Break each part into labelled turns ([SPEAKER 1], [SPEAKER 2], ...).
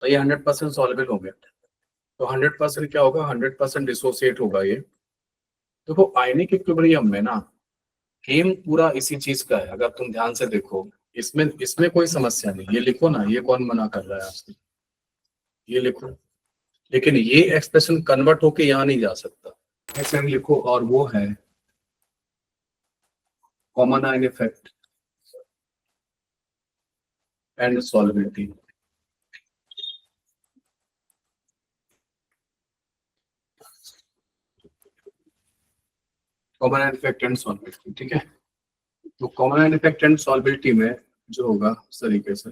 [SPEAKER 1] तो ये 100% सॉल्वेबल हो गया। तो 100% क्या होगा, 100% डिसोसिएट होगा ये। देखो आयनिक इक्विलिब्रियम में ना गेम पूरा इसी चीज का है, अगर तुम ध्यान से देखो इसमें इसमें कोई समस्या नहीं। ये लिखो ना, ये कौन मना कर रहा है आपसे, ये लिखो। लेकिन ये एक्सप्रेशन कन्वर्ट होके यहाँ नहीं जा सकता, ऐसे हम लिखो। और वो है common ion effect and solubility. Common ion effect and solubility, ठीक है। तो common ion effect and solubility में जो होगा उस तरीके से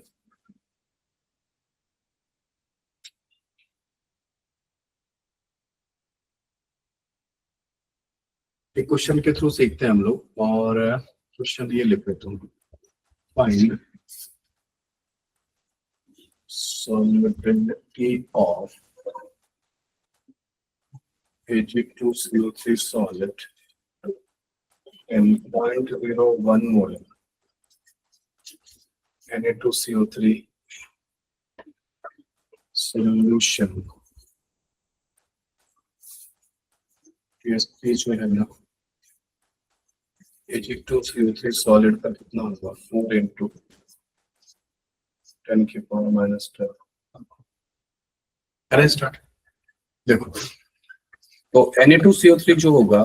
[SPEAKER 1] एक क्वेश्चन के थ्रू सीखते हैं हम लोग। और क्वेश्चन ये लिख लेता हूँ, find solubility of Ag2CO3 solid in 0.01 mole Na2CO3 solution। PSP जो है ना Ag2CO3 सॉलिड का कितना होगा, 4 into 10 की पावर माइनस 12। करें स्टार्ट। देखो तो Na2CO3 जो होगा,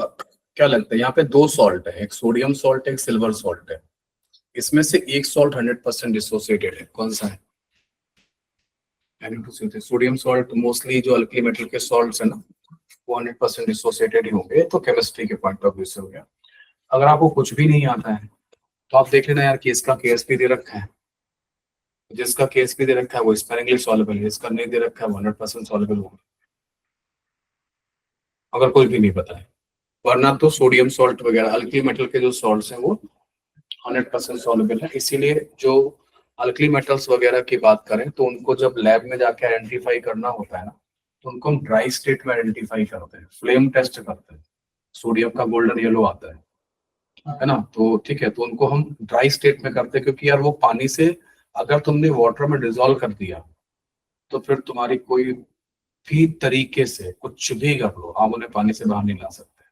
[SPEAKER 1] क्या लगता है यहाँ पे दो सॉल्ट है, एक सोडियम सॉल्ट है, एक सिल्वर सॉल्ट है। इसमें से एक सॉल्ट 100% डिसोसिएटेड है, कौन सा है? Na2CO3। सोडियम सॉल्ट मोस्टली जो अल्कली मेटल के सॉल्ट्स है ना वो 100% डिसोसिएटेड ही होंगे। तो केमिस्ट्री के पॉइंट ऑफ व्यू से हो गया। अगर आपको कुछ भी नहीं आता है तो आप देख लेना यार कि इसका केएसपी दे रखा है, जिसका केएसपी दे रखा है वो स्पेरिंगली सॉल्युबल है, इसका नहीं दे रखा है वो 100% सॉल्युबल होगा, अगर कोई भी नहीं पता है। वरना तो सोडियम सॉल्ट वगैरह अल्कली मेटल के जो सॉल्ट्स हैं वो 100% सॉल्युबल है। इसीलिए जो अल्कली मेटल्स वगैरह की बात करें तो उनको जब लैब में जाके आइडेंटिफाई करना होता है ना तो उनको हम ड्राई स्टेट में आइडेंटिफाई करते हैं, फ्लेम टेस्ट करते हैं। सोडियम का गोल्डन येलो आता है ना, तो ठीक है, तो उनको हम ड्राई स्टेट में करते हैं क्योंकि यार वो पानी से अगर तुमने वाटर में डिजोल्व कर दिया तो फिर तुम्हारी कोई भी तरीके से कुछ भी कर लो आप उन्हें पानी से बाहर नहीं ला सकते,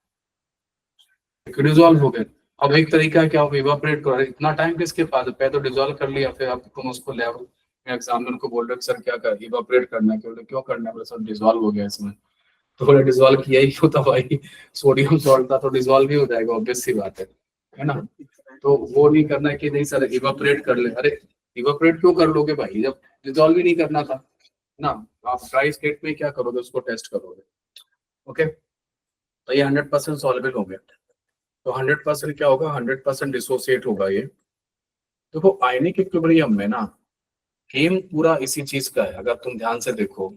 [SPEAKER 1] डिजोल्व हो गए। अब एक तरीका है कि आप इवापोरेट करो, इतना टाइम किसके पास है, पहले तो डिजोल्व कर लिया, फिर आप तुम उसको लेवल एग्जामिनर को बोल रहे हो सर क्या कर इवापोरेट करना है, क्यों करना है, बोले सर डिजोल्व हो गया इसमें। तो बोले डिजोल्व किया ही क्यों था भाई, सोडियम सॉल्ट था तो डिजोल्व भी हो जाएगा, ऑब्वियस सी बात है ना। तो वो नहीं करना है कि नहीं सर इवापोरेट कर ले, अरे इवापोरेट क्यों कर लोगे भाई जब डिजोल्व ही नहीं करना था ना। आप ड्राई स्टेट में क्या करोगे, उसको टेस्ट करोगे। ओके, तो ये 100% सॉल्वेबल हो गया। तो 100% क्या होगा, 100% डिसोसिएट होगा ये। देखो आयनिक इक्विलिब्रियम में ना गेम पूरा इसी चीज का है, अगर तुम ध्यान से देखो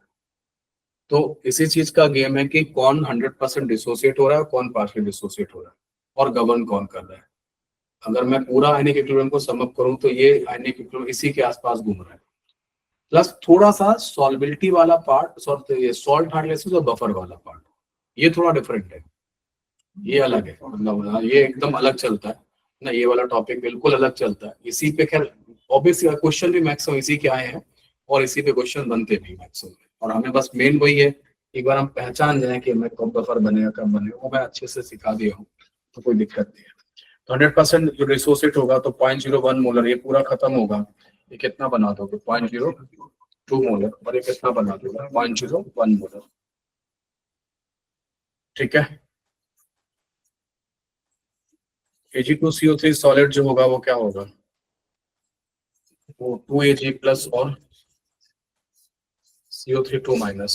[SPEAKER 1] तो इसी चीज का गेम है कि कौन 100% डिसोसिएट हो रहा है, कौन पार्शियल डिसोसिएट हो रहा है, और गवर्न कौन कर रहा है। अगर मैं पूरा आयनिक इक्विलिब्रियम को सम अप करूं तो ये आयनिक इक्विलिब्रियम इसी के आसपास घूम रहा है, प्लस थोड़ा सा सॉल्बिलिटी वाला पार्ट, सॉल्ट हार्डनेस और बफर वाला पार्ट, ये थोड़ा डिफरेंट है, ये अलग है। मतलब ये एकदम अलग चलता है ना, ये वाला टॉपिक बिल्कुल अलग चलता है। इसी पे खैर ऑब्वियस क्वेश्चन भी मैक्सिमम इसी के आए हैं और इसी पे क्वेश्चन बनते भी मैक्सिमम। और हमें बस मेन वही है, एक बार हम पहचान जाए कि हमें कब बफर बनेगा कब बनेगा, वो मैं अच्छे से सिखा दिया हूँ तो कोई दिक्कत नहीं है। तो 100% जो डिसोसिएट होगा तो 0.01 मोलर ये पूरा खत्म होगा। ये कितना बना दोगे, 0.02 मोलर, और ये कितना बना दोगे, 0.01 मोलर। ठीक है, Ag2CO3 सॉलिड जो होगा वो क्या होगा, वो 2Ag प्लस और CO3 2 माइनस।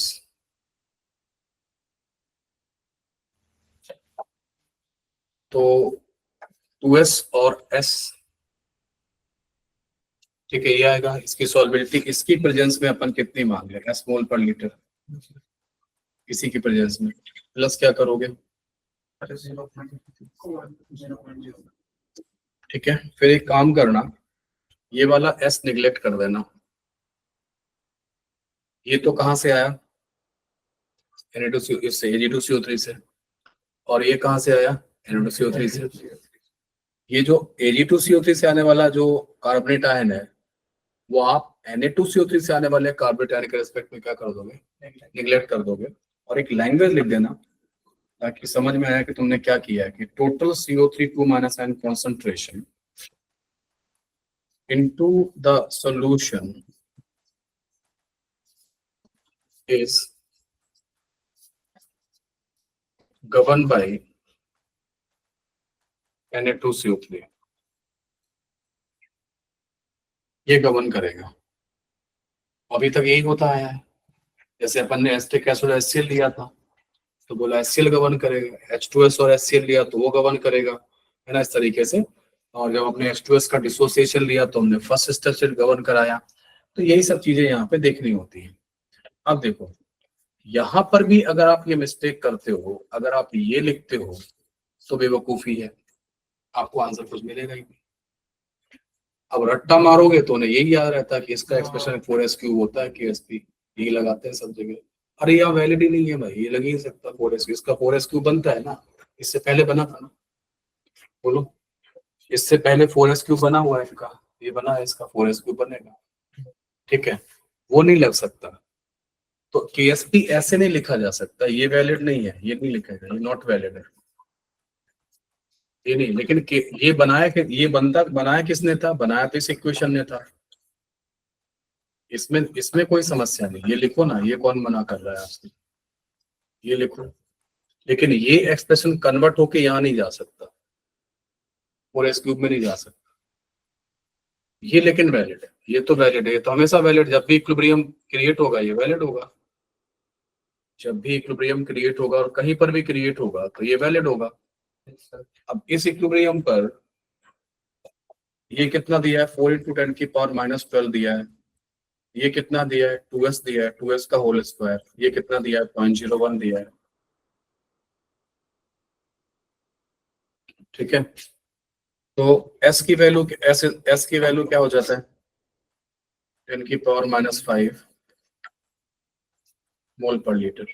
[SPEAKER 1] तो 2S और S, ठीक है, ये आएगा। इसकी सॉल्बिलिटी इसकी प्रेजेंस में अपन कितनी मांग रहे हैं, S मोल पर लीटर, इसी की प्रेजेंस में प्लस क्या करोगे, 0.0। ठीक है, फिर एक काम करना, ये वाला S निगलेक्ट कर देना। ये तो कहां से आया, Na2CO इससे Ag2CO3 से, और ये कहां से आया, Na2CO3 से। ये जो Ag2CO3 से आने वाला जो कार्बोनेट आयन है वो आप Na2CO3 से आने वाले कार्बोनेट आयन के रेस्पेक्ट में क्या कर दोगे, निगलेक्ट कर दोगे, और एक लैंग्वेज लिख देना ताकि समझ में आया कि तुमने क्या किया है, कि total CO3 2 minus ion concentration into the solution is governed by Na2CO3. ये गवर्न करेगा। अभी तक यही होता आया है। जैसे अपन ने एसिटिक एसिड HCl लिया था तो बोला HCl गवर्न करेगा, H2S और HCl लिया तो वो गवर्न करेगा, है ना, इस तरीके से। और जब अपने H2S का डिसोसिएशन लिया तो हमने फर्स्ट स्टेप से गवर्न कराया। तो यही सब चीजें यहाँ पे देखनी होती है। अब देखो यहाँ पर भी अगर आप ये मिस्टेक करते हो, अगर आप ये लिखते हो तो बेवकूफी है, आपको आंसर कुछ मिलेगा ही नहीं। अब रट्टा मारोगे तो उन्हें यही याद रहता है कि इसका एक्सप्रेशन 4s³ होता है, KSP यही लगाते हैं सब जगह। अरे यहाँ वैलिड ही नहीं है भाई, ये लग ही नहीं सकता 4s³, इसका 4s³ बनता है ना, इससे पहले बना था ना, बोलो, इससे पहले 4s³ बना हुआ है इनका, ये बना है, इसका 4s³ बनेगा, ठीक है, वो नहीं लग सकता। तो KSP ऐसे नहीं लिखा जा सकता, ये वैलिड नहीं है, ये नहीं लिखेगा, ये नॉट वैलिड है, ये नहीं। लेकिन ये बनाया, ये बनता बनाया किसने था, बनाया तो इस इक्वेशन ने था, इसमें इसमें कोई समस्या नहीं, ये लिखो ना, ये कौन मना कर रहा है आपसे, ये लिखो। लेकिन ये एक्सप्रेशन कन्वर्ट होके यहाँ नहीं जा सकता, 4s³ में नहीं जा सकता ये, लेकिन वैलिड है, ये तो वैलिड है, ये तो हमेशा वैलिड, जब भी इक्विलिब्रियम क्रिएट होगा ये वैलिड होगा, जब भी इक्विलिब्रियम क्रिएट होगा और कहीं पर भी क्रिएट होगा तो ये वैलिड होगा। अब इस इक्विलिब्रियम पर ये कितना दिया है, 4 × 10⁻⁻12 दिया है, ये कितना दिया है, 2s दिया है, 2s का होल स्क्वायर, ये कितना दिया है, 0.01 दिया है, ठीक है। तो s की वैल्यू, s की वैल्यू क्या हो जाता है, 10⁻⁻5 मोल पर लीटर,